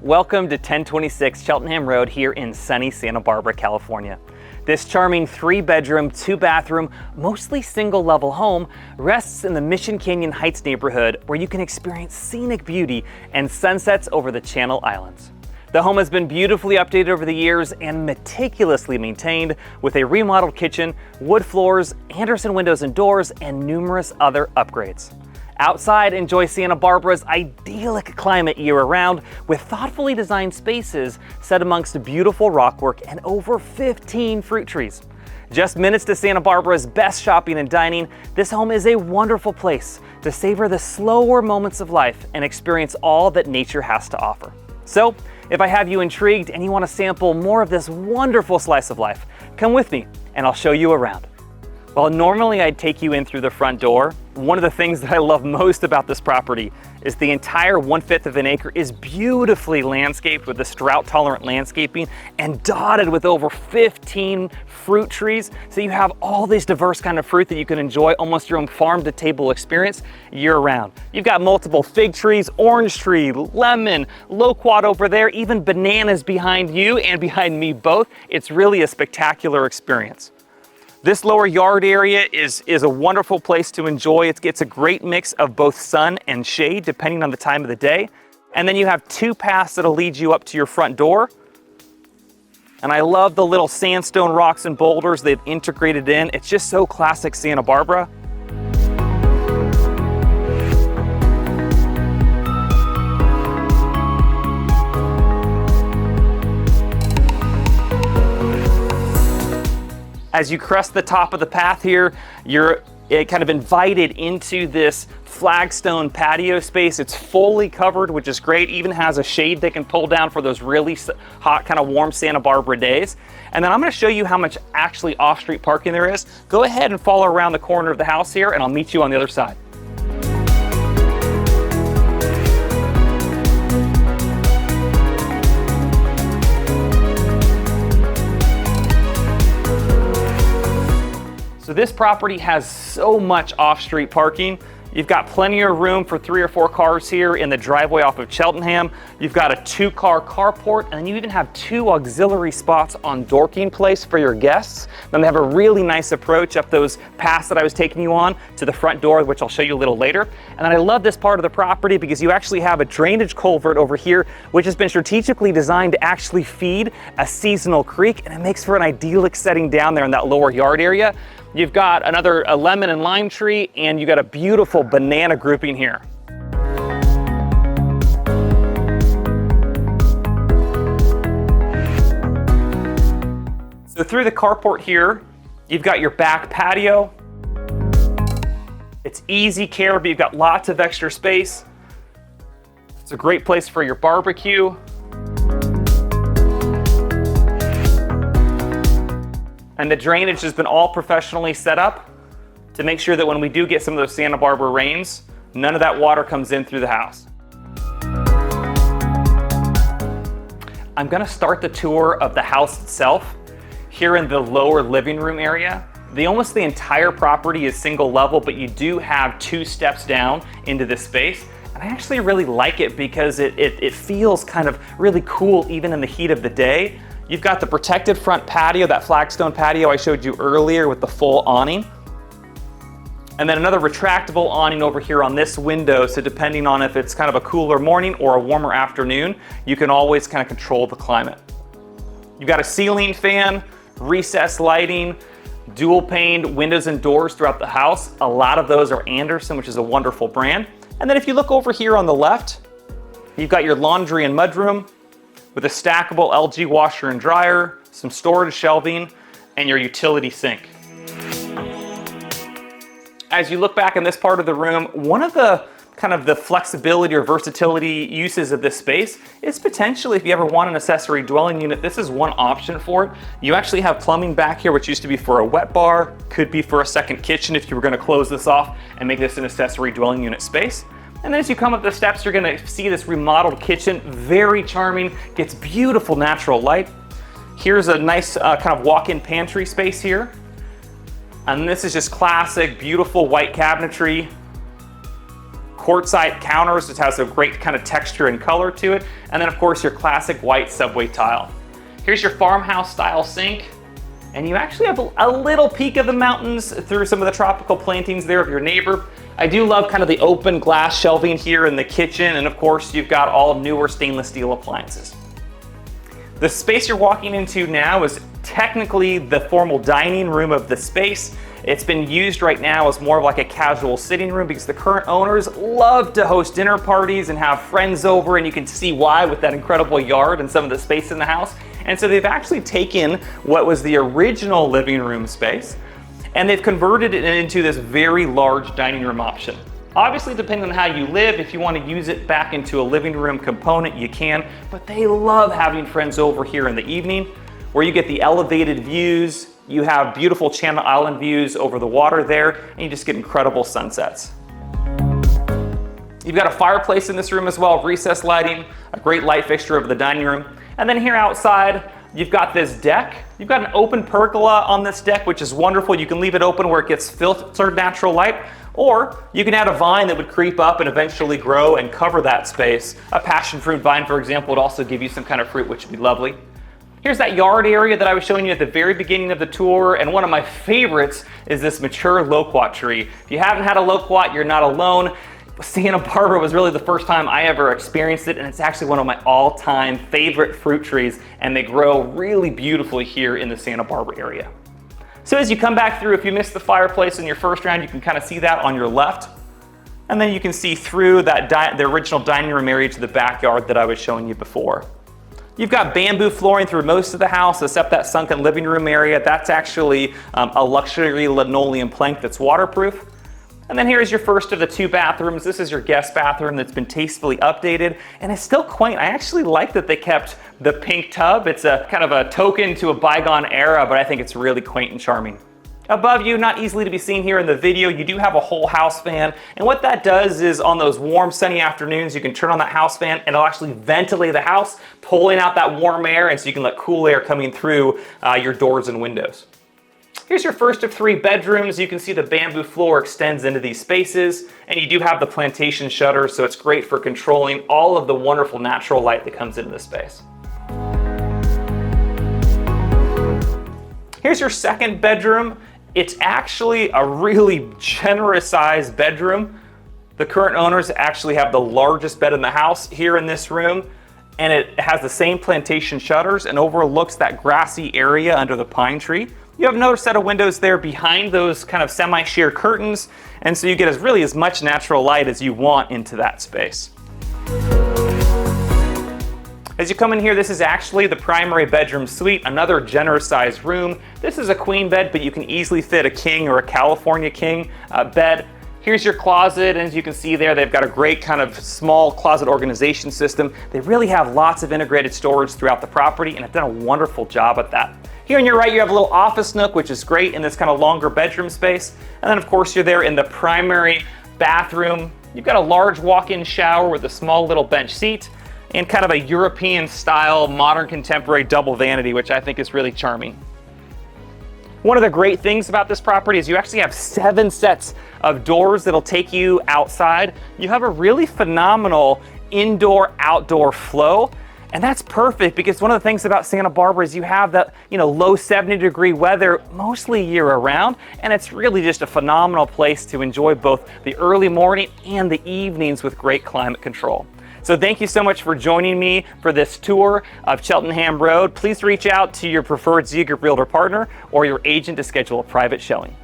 Welcome to 1026 Cheltenham Road here in sunny Santa Barbara, California. This charming 3-bedroom, 2-bathroom, mostly single-level home rests in the Mission Canyon Heights neighborhood where you can experience scenic beauty and sunsets over the Channel Islands. The home has been beautifully updated over the years and meticulously maintained with a remodeled kitchen, wood floors, Anderson windows and doors, and numerous other upgrades. Outside, enjoy Santa Barbara's idyllic climate year-round with thoughtfully designed spaces set amongst beautiful rockwork and over 15 fruit trees. Just minutes to Santa Barbara's best shopping and dining, this home is a wonderful place to savor the slower moments of life and experience all that nature has to offer. So, if I have you intrigued and you want to sample more of this wonderful slice of life, come with me and I'll show you around. While normally I'd take you in through the front door, one of the things that I love most about this property is the entire 1/5 of an acre is beautifully landscaped with this drought-tolerant landscaping and dotted with over 15 fruit trees. So you have all these diverse kind of fruit that you can enjoy, almost your own farm-to-table experience year-round. You've got multiple fig trees, orange tree, lemon, loquat over there, even bananas behind you and behind me both. It's really a spectacular experience. This lower yard area is a wonderful place to enjoy. It's a great mix of both sun and shade depending on the time of the day. And then you have 2 paths that'll lead you up to your front door. And I love the little sandstone rocks and boulders they've integrated in. It's just so classic Santa Barbara. As you crest the top of the path here, you're kind of invited into this flagstone patio space. It's fully covered, which is great. Even has a shade they can pull down for those really hot, kind of warm Santa Barbara days. And then I'm gonna show you how much actually off-street parking there is. Go ahead and follow around the corner of the house here and I'll meet you on the other side. So this property has so much off-street parking. You've got plenty of room for 3 or 4 cars here in the driveway off of Cheltenham. You've got a 2-car carport, and you even have 2 auxiliary spots on Dorking Place for your guests. Then they have a really nice approach up those paths that I was taking you on to the front door, which I'll show you a little later. And then I love this part of the property because you actually have a drainage culvert over here, which has been strategically designed to actually feed a seasonal creek, and it makes for an idyllic setting down there in that lower yard area. You've got a lemon and lime tree, and you got a beautiful banana grouping here. So through the carport here, you've got your back patio. It's easy care, but you've got lots of extra space. It's a great place for your barbecue. And the drainage has been all professionally set up to make sure that when we do get some of those Santa Barbara rains, none of that water comes in through the house. I'm gonna start the tour of the house itself here in the lower living room area. Almost the entire property is single level, but you do have 2 steps down into this space. And I actually really like it because it feels kind of really cool even in the heat of the day. You've got the protected front patio, that flagstone patio I showed you earlier with the full awning. And then another retractable awning over here on this window, so depending on if it's kind of a cooler morning or a warmer afternoon, you can always kind of control the climate. You've got a ceiling fan, recessed lighting, dual paned windows and doors throughout the house. A lot of those are Anderson, which is a wonderful brand. And then if you look over here on the left, you've got your laundry and mudroom, with a stackable LG washer and dryer, some storage shelving, and your utility sink. As you look back in this part of the room, one of the kind of the flexibility or versatility uses of this space is potentially if you ever want an accessory dwelling unit, this is one option for it. You actually have plumbing back here, which used to be for a wet bar, could be for a second kitchen if you were gonna close this off and make this an accessory dwelling unit space. And then as you come up the steps, you're gonna see this remodeled kitchen, very charming, gets beautiful natural light. Here's a nice kind of walk-in pantry space here. And this is just classic, beautiful white cabinetry. quartzite counters, which has a great kind of texture and color to it. And then of course your classic white subway tile. Here's your farmhouse style sink. And you actually have a little peek of the mountains through some of the tropical plantings there of your neighbor. I do love kind of the open glass shelving here in the kitchen. And of course you've got all newer stainless steel appliances. The space you're walking into now is technically the formal dining room of the space. It's been used right now as more of like a casual sitting room because the current owners love to host dinner parties and have friends over, and you can see why with that incredible yard and some of the space in the house. And so they've actually taken what was the original living room space and they've converted it into this very large dining room option. Obviously, depending on how you live, if you want to use it back into a living room component, you can, but they love having friends over here in the evening where you get the elevated views, you have beautiful Channel Island views over the water there, and you just get incredible sunsets. You've got a fireplace in this room as well, recessed lighting, a great light fixture over the dining room. And then here outside, you've got this deck. You've got an open pergola on this deck, which is wonderful. You can leave it open where it gets filtered natural light, or you can add a vine that would creep up and eventually grow and cover that space. A passion fruit vine, for example, would also give you some kind of fruit, which would be lovely. Here's that yard area that I was showing you at the very beginning of the tour, and one of my favorites is this mature loquat tree. If you haven't had a loquat, you're not alone. Santa Barbara was really the first time I ever experienced it, and it's actually one of my all-time favorite fruit trees, and they grow really beautifully here in the Santa Barbara area. So as you come back through, if you missed the fireplace in your first round, you can kind of see that on your left. And then you can see through that the original dining room area to the backyard that I was showing you before. You've got bamboo flooring through most of the house, except that sunken living room area. That's actually a luxury linoleum plank that's waterproof. And then here's your first of the two bathrooms. This is your guest bathroom that's been tastefully updated, and it's still quaint. I actually like that they kept the pink tub. It's a kind of a token to a bygone era, but I think it's really quaint and charming. Above you, not easily to be seen here in the video, you do have a whole house fan. And what that does is on those warm sunny afternoons, you can turn on that house fan and it'll actually ventilate the house, pulling out that warm air, and so you can let cool air coming through your doors and windows. Here's your first of three bedrooms. You can see the bamboo floor extends into these spaces, and you do have the plantation shutter, so it's great for controlling all of the wonderful natural light that comes into this space. Here's your second bedroom. It's actually a really generous sized bedroom. The current owners actually have the largest bed in the house here in this room, and it has the same plantation shutters and overlooks that grassy area under the pine tree. You have another set of windows there behind those kind of semi-sheer curtains, and so you get really as much natural light as you want into that space. As you come in here, this is actually the primary bedroom suite, another generous sized room. This is a queen bed, but you can easily fit a king or a California king bed. Here's your closet, and as you can see there, they've got a great kind of small closet organization system. They really have lots of integrated storage throughout the property, and have done a wonderful job at that. Here on your right, you have a little office nook, which is great in this kind of longer bedroom space. And then of course, you're there in the primary bathroom. You've got a large walk-in shower with a small little bench seat and kind of a European style, modern contemporary double vanity, which I think is really charming. One of the great things about this property is you actually have 7 sets of doors that'll take you outside. You have a really phenomenal indoor-outdoor flow. And that's perfect because one of the things about Santa Barbara is you have that, low 70-degree weather mostly year around, and it's really just a phenomenal place to enjoy both the early morning and the evenings with great climate control. So thank you so much for joining me for this tour of Cheltenham Road. Please reach out to your preferred Ziegert Realtor partner or your agent to schedule a private showing.